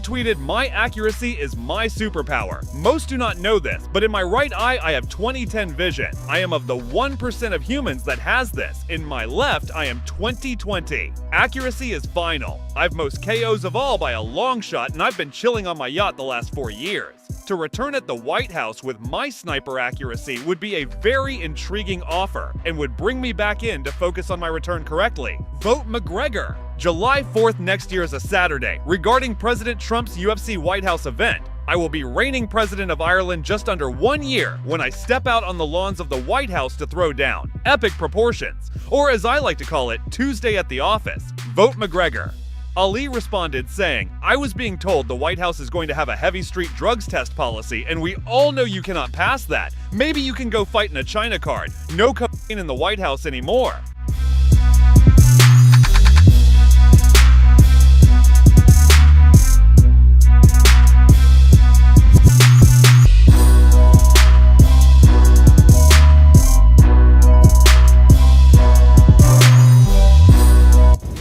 tweeted, "My accuracy is my superpower. Most do not know this, but in my right eye, I have 20/10 vision. I am of the 1% of humans that has this. In my left, I am 20/20. Accuracy is final. I've most KOs of all by a long shot, and I've been chilling on my yacht the last 4 years. To return at the White House with my sniper accuracy would be a very intriguing offer and would bring me back in to focus on my return correctly. Vote McGregor." July 4th next year is a Saturday. Regarding President Trump's UFC White House event, "I will be reigning president of Ireland just under 1 year when I step out on the lawns of the White House to throw down. Epic proportions. Or as I like to call it, Tuesday at the office. Vote McGregor." Ali responded saying, "I was being told the White House is going to have a heavy street drugs test policy, and we all know you cannot pass that. Maybe you can go fight in a China card. No cocaine in the White House anymore."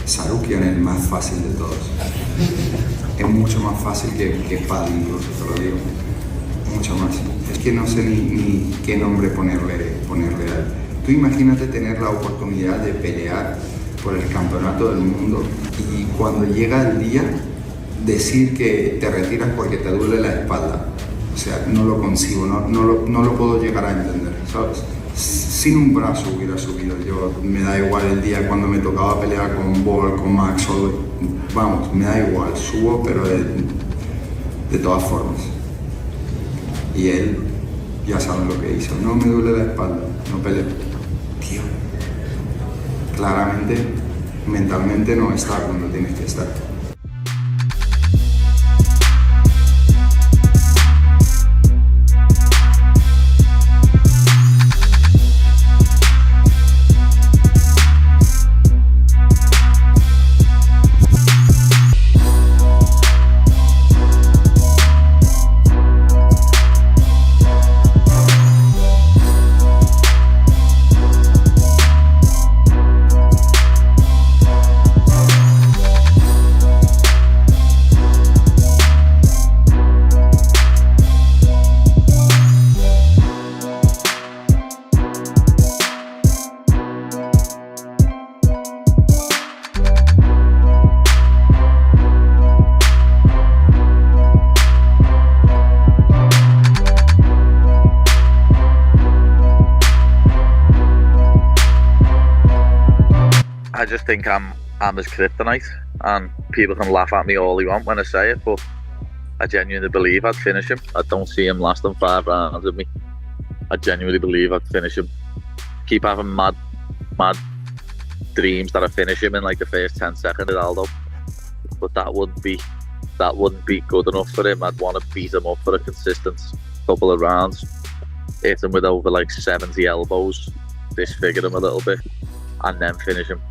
Sarukian es el más fácil de todos. Es mucho más fácil que Paddy, incluso te lo digo. Mucho más. Es que no sé ni qué nombre ponerle a él. Tú imagínate tener la oportunidad de pelear por el campeonato del mundo y cuando llega el día decir que te retiras porque te duele la espalda. O sea, no lo concibo, no lo puedo llegar a entender, ¿sabes? Sin un brazo hubiera subido. Me da igual el día cuando me tocaba pelear con Ball, con Max, vamos, me da igual, subo, pero de todas formas. Y él, ya saben lo que hizo, no me duele la espalda, no peleo. Tío, claramente, mentalmente no está cuando tienes que estar. I just think I'm his kryptonite, and people can laugh at me all they want when I say it, but I genuinely believe I'd finish him. I don't see him lasting 5 rounds with me. I genuinely believe I'd finish him. Keep having mad dreams that I finish him in like the first 10 seconds at Aldo, but that wouldn't be good enough for him. I'd want to beat him up for a consistent couple of rounds, hit him with over like 70 elbows, disfigure him a little bit, and then finish him.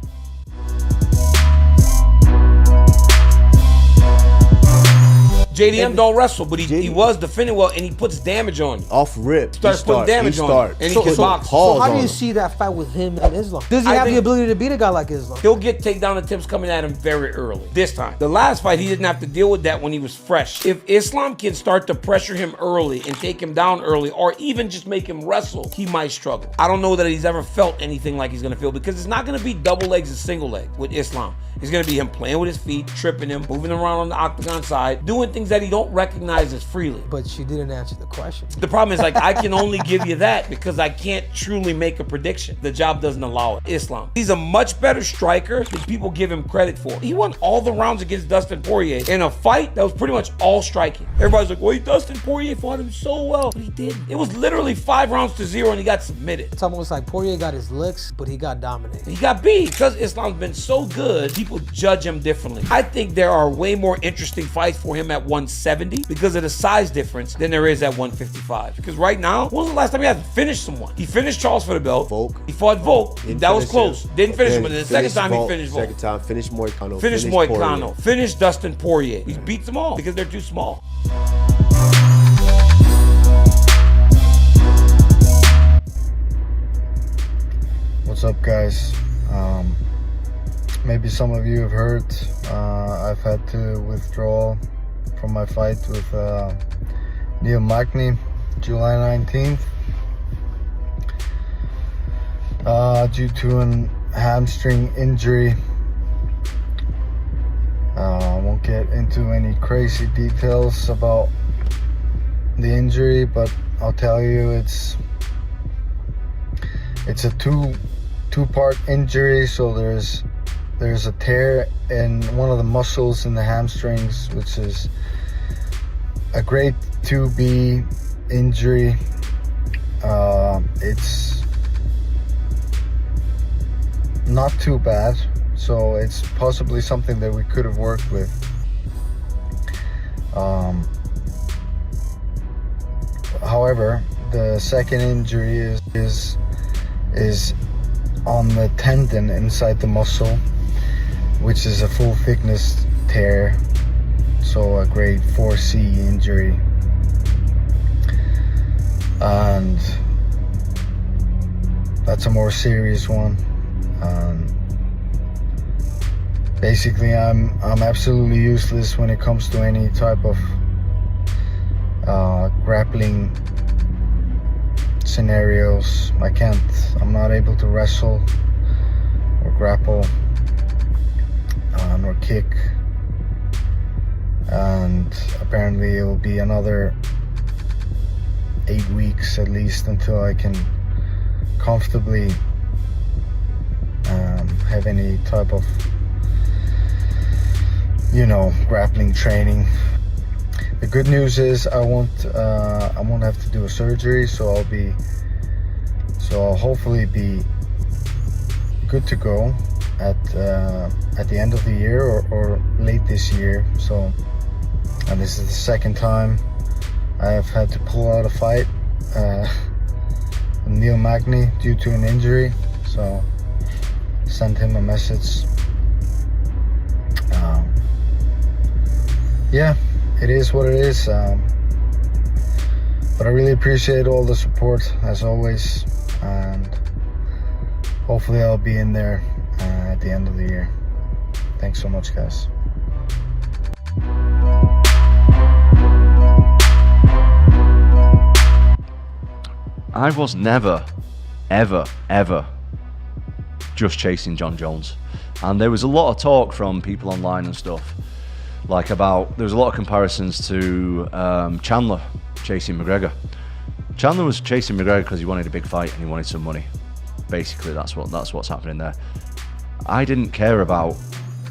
JDM don't wrestle, but he was defending well, and he puts damage on you. Off rip. Starts putting damage on you, and he can box. So how do you see that fight with him and Islam? Does he have the ability to beat a guy like Islam? He'll get takedown attempts coming at him very early. This time. The last fight, he didn't have to deal with that when he was fresh. If Islam can start to pressure him early and take him down early, or even just make him wrestle, he might struggle. I don't know that he's ever felt anything like he's going to feel, because it's not going to be double legs and single leg with Islam. It's going to be him playing with his feet, tripping him, moving around on the octagon side, doing things that he don't recognize as freely. But she didn't answer the question. The problem is, like, I can only give you that because I can't truly make a prediction. The job doesn't allow it. Islam. He's a much better striker than people give him credit for. He won all the rounds against Dustin Poirier in a fight that was pretty much all striking. Everybody's like, well, Dustin Poirier fought him so well. But he didn't. It was literally 5 rounds to 0 and he got submitted. It's almost like Poirier got his licks, but he got dominated. He got beat because Islam's been so good, people judge him differently. I think there are way more interesting fights for him at 170 because of the size difference than there is at 155. Because right now, when was the last time he had to finish someone? He finished Charles for the belt. Volk. He fought Volk. That was close. Didn't finish him. And the second time he finished Volk. Second time, finished Moicano. Finished Moicano. Finished Dustin Poirier. He beats them all because they're too small. What's up, guys? Maybe some of you have heard I've had to withdraw from my fight with Neil Magny, July 19th. Due to an hamstring injury. I won't get into any crazy details about the injury, but I'll tell you it's a two-part injury. So there's a tear in one of the muscles in the hamstrings, which is a grade 2B injury. It's not too bad, so it's possibly something that we could have worked with. However, the second injury is on the tendon inside the muscle, which is a full thickness tear, so a grade 4C injury. And that's a more serious one. Basically, I'm absolutely useless when it comes to any type of grappling scenarios. I'm not able to wrestle or grapple or kick, and apparently it will be another 8 weeks at least until I can comfortably have any type of, grappling training. The good news is I won't have to do a surgery, so I'll hopefully be good to go at the end of the year or late this year. So, and this is the second time I have had to pull out a fight Neil Magny due to an injury. So send him a message. Yeah, it is what it is. But I really appreciate all the support as always, and hopefully I'll be in there at the end of the year. Thanks so much, guys. I was never, ever just chasing Jon Jones. And there was a lot of talk from people online and stuff, there was a lot of comparisons to Chandler chasing McGregor. Chandler was chasing McGregor because he wanted a big fight and he wanted some money. Basically, that's what's happening there. I didn't care about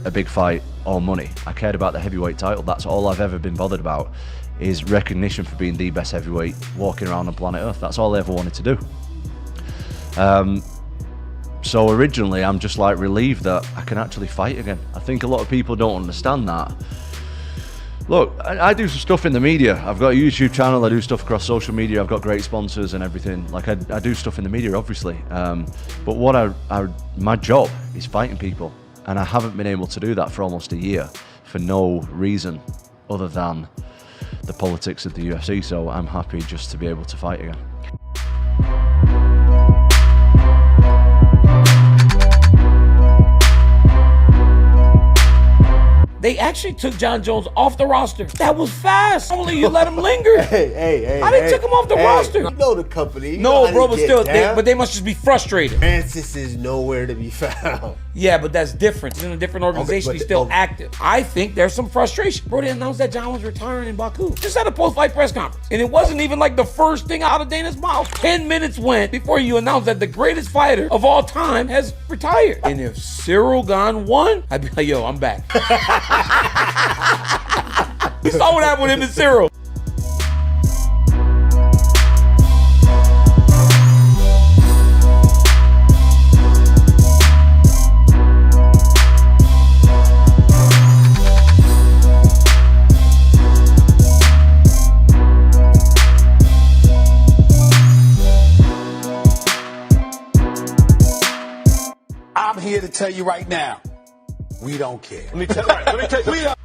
a big fight or money. I cared about the heavyweight title. That's all I've ever been bothered about, is recognition for being the best heavyweight walking around on planet Earth. That's all I ever wanted to do. So originally, I'm just relieved that I can actually fight again. I think a lot of people don't understand that. Look, I do some stuff in the media. I've got a YouTube channel, I do stuff across social media, I've got great sponsors and everything. I do stuff in the media, obviously. But my job is fighting people. And I haven't been able to do that for almost a year for no reason other than the politics of the UFC. So I'm happy just to be able to fight again. They actually took Jon Jones off the roster. That was fast. Only you let him linger. Hey. How they took him off the roster? You know the company. No, bro, but still, but they must just be frustrated. Francis is nowhere to be found. Yeah, but that's different. He's in a different organization. He's still active. I think there's some frustration. Bro, they announced that Jon was retiring in Baku. Just had a post-fight press conference. And it wasn't even the first thing out of Dana's mouth. 10 minutes went before you announced that the greatest fighter of all time has retired. And if Cyril Gane won, I'd be like, yo, I'm back. You saw what happened with him and Cyril. I'm here to tell you right now, we don't care. Let me tell you. We are.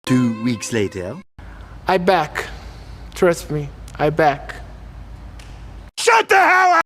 2 weeks later. I back. Trust me, I back. Shut the hell up!